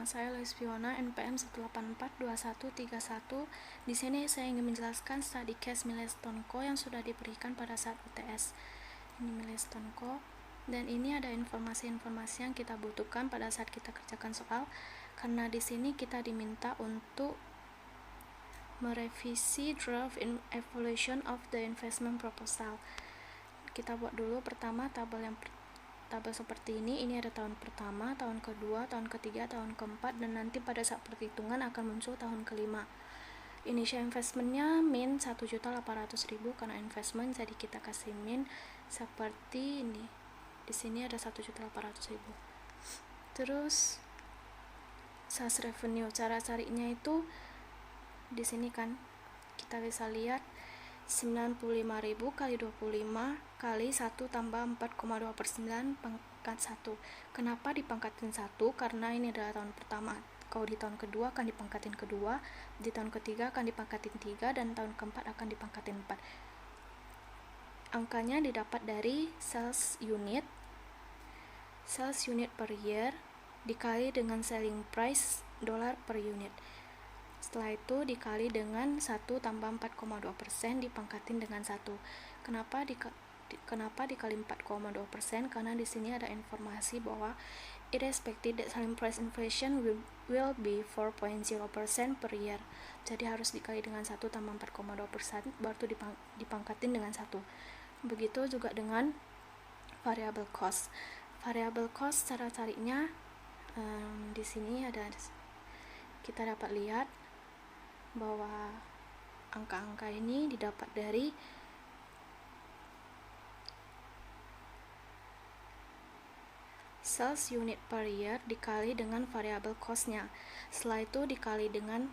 saya Lesviona, NPM 1842131. Di sini saya ingin menjelaskan study case milestone co yang sudah diberikan pada saat UTS. Ini milestone co, dan ini ada informasi-informasi yang kita butuhkan pada saat kita kerjakan soal, karena di sini kita diminta untuk merevisi draft evaluation of the investment proposal. Kita buat dulu pertama tabel seperti ini ada tahun pertama, tahun kedua, tahun ketiga, tahun keempat, dan nanti pada saat perhitungan akan muncul tahun kelima. Initial investmentnya min 1.800.000 karena investment, jadi kita kasih min seperti ini. Di sini ada 1.800.000. Terus sales revenue, cara carinya itu di sini kan kita bisa lihat 95.000 kali 25 kali 1 tambah 4,2/9 pangkat 1. Kenapa dipangkatin 1? Karena ini adalah tahun pertama. Kalau di tahun kedua akan dipangkatin kedua, di tahun ketiga akan dipangkatin 3, dan tahun keempat akan dipangkatin 4. Angkanya didapat dari sales unit per year dikali dengan selling price dollar per unit. Setelah itu dikali dengan 1 tambah 4,2% dipangkatin dengan 1. Kenapa dikali 4,2%? Karena di sini ada informasi bahwa it is expected that selling price inflation will be 4.0% per year. Jadi harus dikali dengan 1 tambah 4,2% baru dipangkatin dengan 1. Begitu juga dengan variable cost. Variable cost cara carinya di sini ada, kita dapat lihat bahwa angka-angka ini didapat dari sales unit per year dikali dengan variable cost-nya. Setelah itu dikali dengan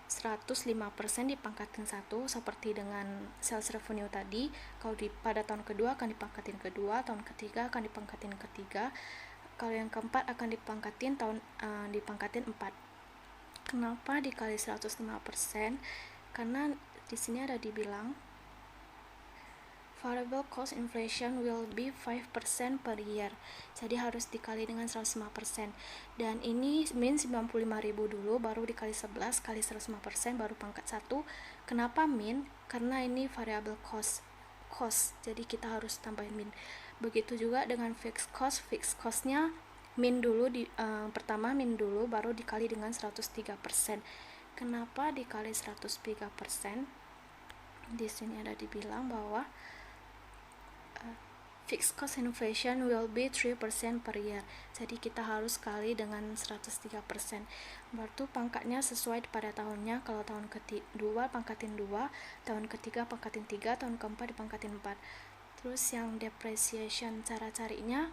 105% dipangkatin 1, seperti dengan sales revenue tadi. Kalau pada tahun kedua akan dipangkatin kedua, tahun ketiga akan dipangkatin ketiga, kalau yang keempat akan dipangkatin 4. Kenapa dikali 105%? Karena di sini ada dibilang variable cost inflation will be 5% per year. Jadi harus dikali dengan 105%. Dan ini min 95.000 dulu, baru dikali 11 kali 105% baru pangkat 1. Kenapa min? Karena ini variable cost. Jadi kita harus tambahin min. Begitu juga dengan fixed cost-nya min dulu pertama min dulu baru dikali dengan 103%. Kenapa dikali 103%? Di sini ada dibilang bahwa fixed cost inflation will be 3% per year. Jadi kita harus kali dengan 103%. Berarti pangkatnya sesuai pada tahunnya. Kalau tahun kedua pangkatin 2, tahun ketiga pangkatin 3, tahun keempat dipangkatin 4. Terus yang depreciation, cara carinya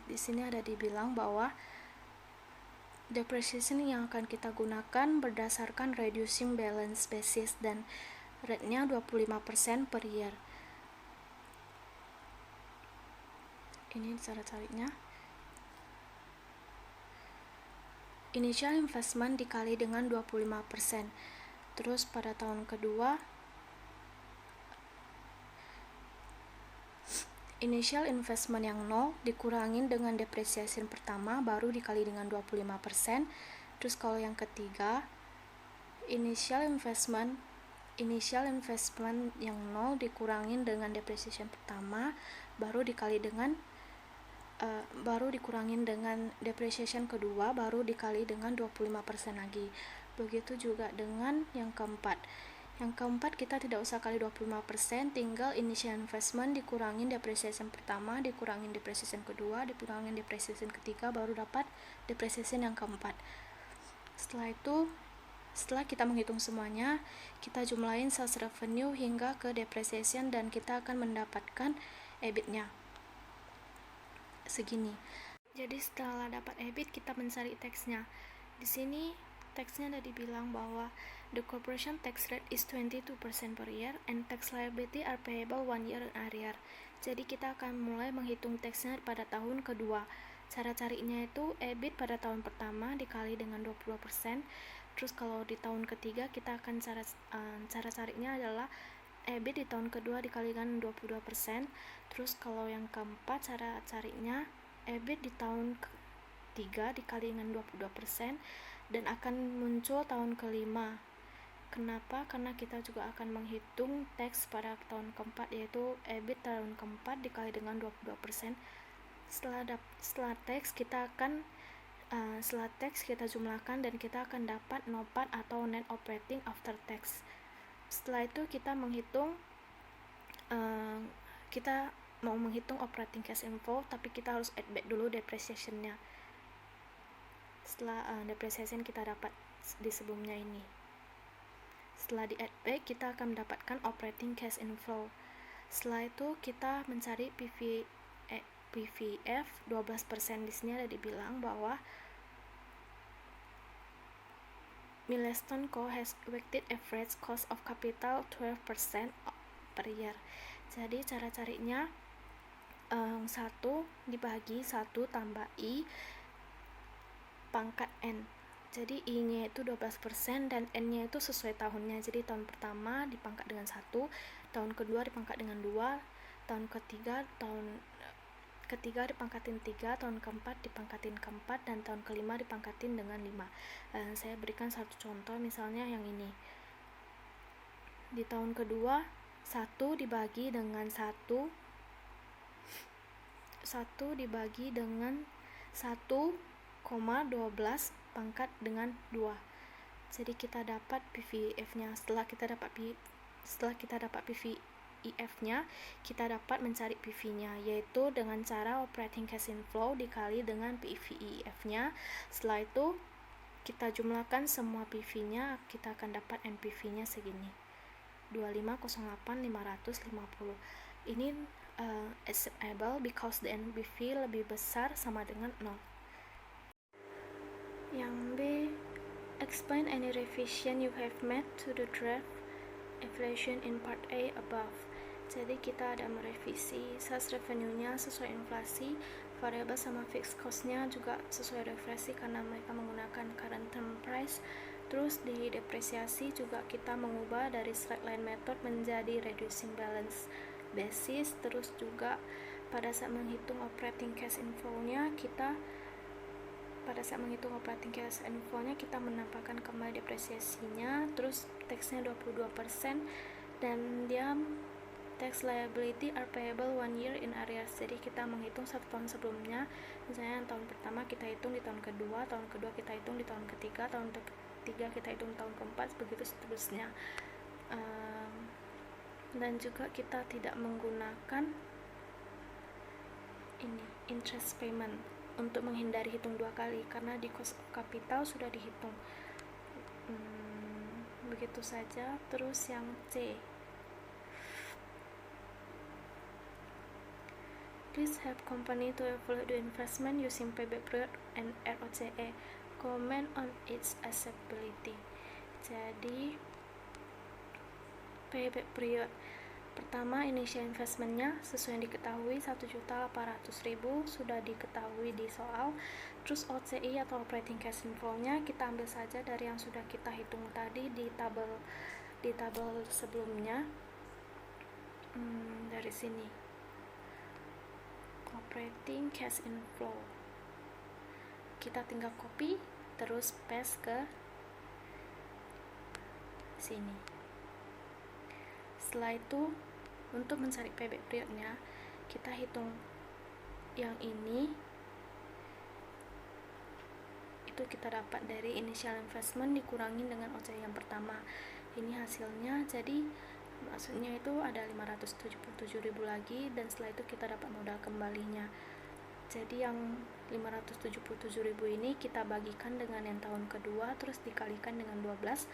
di sini ada dibilang bahwa depreciation yang akan kita gunakan berdasarkan reducing balance basis dan rate-nya 25% per year. Ini cara carinya. Initial investment dikali dengan 25%. Terus pada tahun kedua initial investment yang 0 dikurangin dengan depreciation pertama baru dikali dengan 25%. Terus kalau yang ketiga initial investment yang 0 dikurangin dengan depreciation pertama baru dikurangin dengan depreciation kedua baru dikali dengan 25% lagi. Begitu juga dengan yang keempat. Yang keempat kita tidak usah kali 25%, tinggal initial investment dikurangin depreciation pertama, dikurangin depreciation kedua, dikurangin depreciation ketiga, baru dapat depreciation yang keempat. Setelah itu, setelah kita menghitung semuanya, kita jumlahin sales revenue hingga ke depreciation dan kita akan mendapatkan EBIT-nya segini. Jadi setelah dapat EBIT, kita mencari teksnya. Di sini teksnya ada dibilang bahwa the corporation tax rate is 22% per year and tax liability are payable 1 year in arrear. Jadi kita akan mulai menghitung taxnya pada tahun kedua. Cara carinya itu EBIT pada tahun pertama dikali dengan 20%. Terus kalau di tahun ketiga kita akan cara carinya adalah EBIT di tahun kedua dikali dengan 22%. Terus kalau yang keempat cara carinya EBIT di tahun ketiga dikali dengan 22% dan akan muncul tahun kelima. Kenapa? Karena kita juga akan menghitung tax pada tahun keempat, yaitu EBIT tahun keempat dikali dengan 22%. Setelah tax kita akan kita jumlahkan dan kita akan dapat NOPAT atau net operating after tax. Setelah itu kita menghitung kita mau menghitung operating cash inflow, tapi kita harus add back dulu depreciation-nya. Setelah depreciation kita dapat di sebelumnya ini. Setelah di add back, kita akan mendapatkan operating cash inflow. Setelah itu kita mencari PVF 12%. Di sini ada dibilang bahwa Milestone Co has weighted average cost of capital 12% per year. Jadi cara carinya 1 dibagi 1 tambah I pangkat N. Jadi I-nya itu 12% dan N-nya itu sesuai tahunnya. Jadi tahun pertama dipangkat dengan 1, tahun kedua dipangkat dengan 2, tahun ketiga dipangkatin 3, tahun keempat dipangkatin ke-4, dan tahun kelima dipangkatin dengan 5. Saya berikan satu contoh, misalnya yang ini. Di tahun kedua 1 dibagi dengan 1 dibagi dengan 1,12 pangkat dengan 2. Jadi kita dapat PVF-nya. Setelah kita dapat PVF-nya, kita dapat mencari PV-nya, yaitu dengan cara operating cash inflow dikali dengan PVF-nya. Setelah itu kita jumlahkan semua PV-nya, kita akan dapat NPV-nya segini, 2508.550. Ini acceptable because the NPV lebih besar sama dengan 0. Yang B, explain any revision you have made to the draft evaluation in part A above. Jadi kita ada merevisi sales revenue-nya sesuai inflasi, variable sama fixed cost-nya juga sesuai inflasi karena mereka menggunakan current term price. Terus di depresiasi juga kita mengubah dari straight line method menjadi reducing balance basis. Terus juga pada saat menghitung operating cash inflow-nya kita menampakkan kembali depresiasinya, terus tax-nya 22%, dan dia tax liability are payable 1 year in arrears. Jadi kita menghitung 1 tahun sebelumnya, misalnya tahun pertama kita hitung di tahun kedua kita hitung di tahun ketiga, tahun ketiga kita hitung tahun keempat, begitu seterusnya. Dan juga kita tidak menggunakan ini interest payment untuk menghindari hitung 2 kali karena di cost of capital sudah dihitung. Begitu saja. Terus yang C, please help company to evaluate the investment using payback period and ROCE. Comment on its acceptability. Jadi payback period pertama, initial investmentnya sesuai yang diketahui 1.800.000 sudah diketahui di soal. Terus OCI atau operating cash inflow-nya kita ambil saja dari yang sudah kita hitung tadi di tabel sebelumnya. Dari sini operating cash inflow kita tinggal copy terus paste ke sini. Setelah itu untuk mencari payback period-nya kita hitung yang ini, itu kita dapat dari initial investment dikurangi dengan OCI yang pertama. Ini hasilnya, jadi maksudnya itu ada 577.000 lagi, dan setelah itu kita dapat modal kembalinya. Jadi yang 577.000 ini kita bagikan dengan yang tahun kedua, terus dikalikan dengan 12,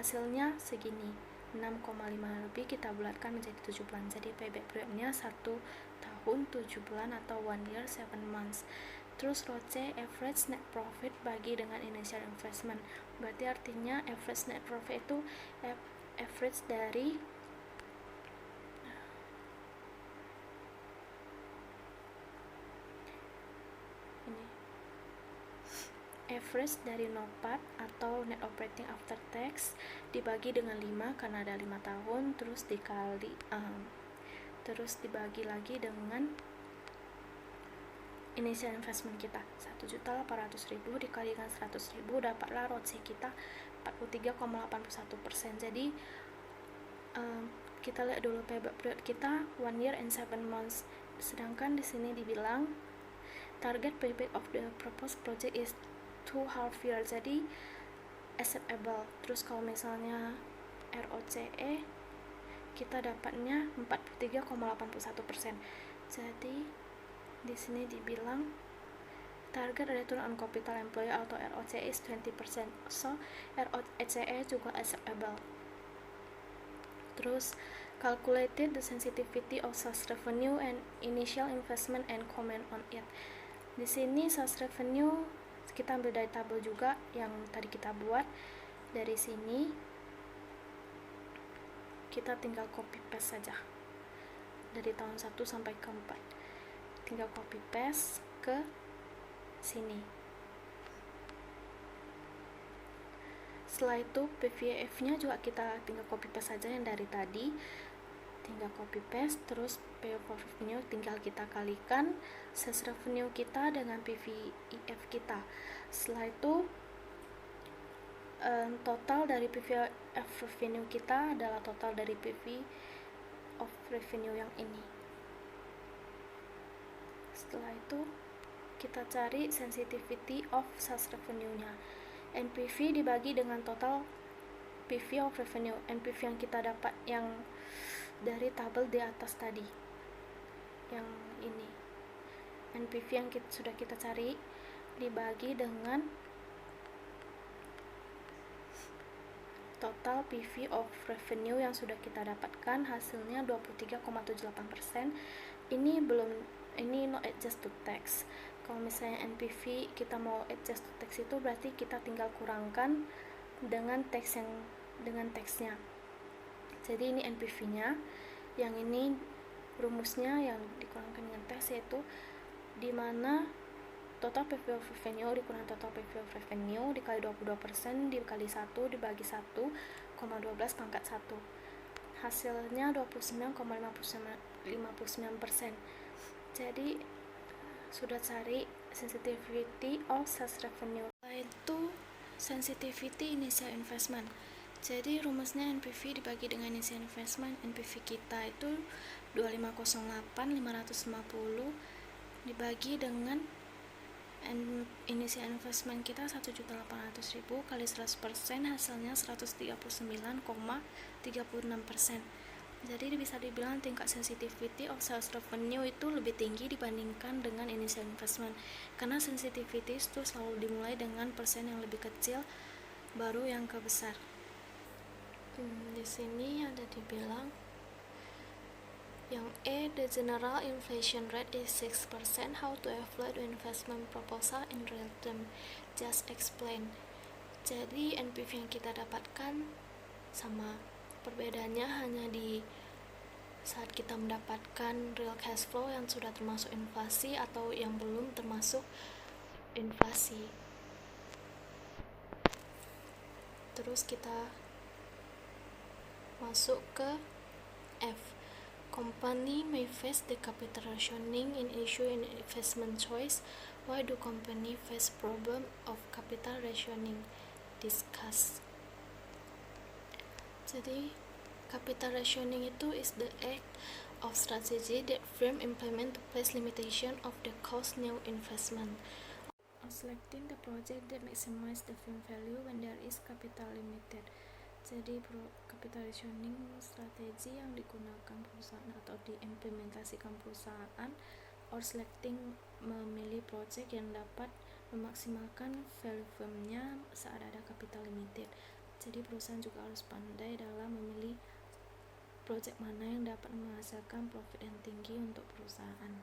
hasilnya segini, 6,5 lebih kita bulatkan menjadi 7 bulan. Jadi payback period-nya 1 tahun 7 bulan atau 1 year 7 months. Terus ROCE, average net profit bagi dengan initial investment. Berarti artinya average net profit itu average dari average dari NOPAT atau net operating after tax dibagi dengan 5 karena ada 5 tahun, terus dibagi lagi dengan initial investment kita 1.800.000 dikalikan 100.000, dapatlah ROCE kita 43,81%. Jadi kita lihat dulu payback period kita 1 year and 7 months. Sedangkan di sini dibilang target payback of the proposed project is 2 half year, jadi acceptable. Terus kalau misalnya ROCE kita dapatnya 43,81%. Jadi di sini dibilang target return on capital employed atau ROCE is 20%. So ROCE juga acceptable. Terus calculated the sensitivity of sales revenue and initial investment and comment on it. Di sini sales revenue kita ambil dari tabel juga yang tadi kita buat. Dari sini kita tinggal copy paste saja dari tahun 1 sampai ke 4, tinggal copy paste ke sini. Setelah itu PVF nya juga kita tinggal copy paste saja yang dari tadi, tinggal copy paste. Terus payoff revenue tinggal kita kalikan sales revenue kita dengan PVF kita. Setelah itu total dari PVF revenue kita adalah total dari PV of revenue yang ini. Setelah itu kita cari sensitivity of sales revenue-nya. NPV dibagi dengan total PV of revenue. NPV yang kita dapat yang dari tabel di atas tadi, yang ini, NPV yang sudah kita cari dibagi dengan total PV of revenue yang sudah kita dapatkan, hasilnya 23,78%. Ini no adjust to tax. Kalau misalnya NPV kita mau adjust to tax itu berarti kita tinggal kurangkan dengan taxnya. Jadi ini NPV-nya, yang ini rumusnya yang dikurangkan dengan tax, yaitu dimana total PV of revenue dikurang total PV of revenue dikali 22% dikali 1 dibagi 1,12 pangkat 1, hasilnya 29,59%. Jadi sudah cari sensitivity of sales revenue. Setelah itu sensitivity initial investment. Jadi rumusnya NPV dibagi dengan initial investment. NPV kita itu 2508.550 dibagi dengan initial investment kita 1.800.000 kali 100%, hasilnya 139,36%. Jadi bisa dibilang tingkat sensitivity of sales revenue itu lebih tinggi dibandingkan dengan initial investment, karena sensitivity itu selalu dimulai dengan persen yang lebih kecil baru yang ke besar. Di sini ada dibilang yang the general inflation rate is 6%. How to evaluate investment proposal in real term? Just explain. Jadi NPV yang kita dapatkan sama, perbedaannya hanya di saat kita mendapatkan real cash flow yang sudah termasuk inflasi atau yang belum termasuk inflasi. Terus kita masuk ke F. Company may face the capital rationing in issue in investment choice. Why do company face problem of capital rationing? Discuss. Jadi capital rationing itu is the act of strategy that firm implement to place limitation of the cost new investment. Or selecting the project that maximize the firm value when there is capital limited. Jadi capital rationing strategi yang digunakan perusahaan atau diimplementasikan perusahaan, or selecting memilih project yang dapat memaksimalkan value firmnya saat ada capital limited. Jadi perusahaan juga harus pandai dalam memilih project mana yang dapat menghasilkan profit yang tinggi untuk perusahaan.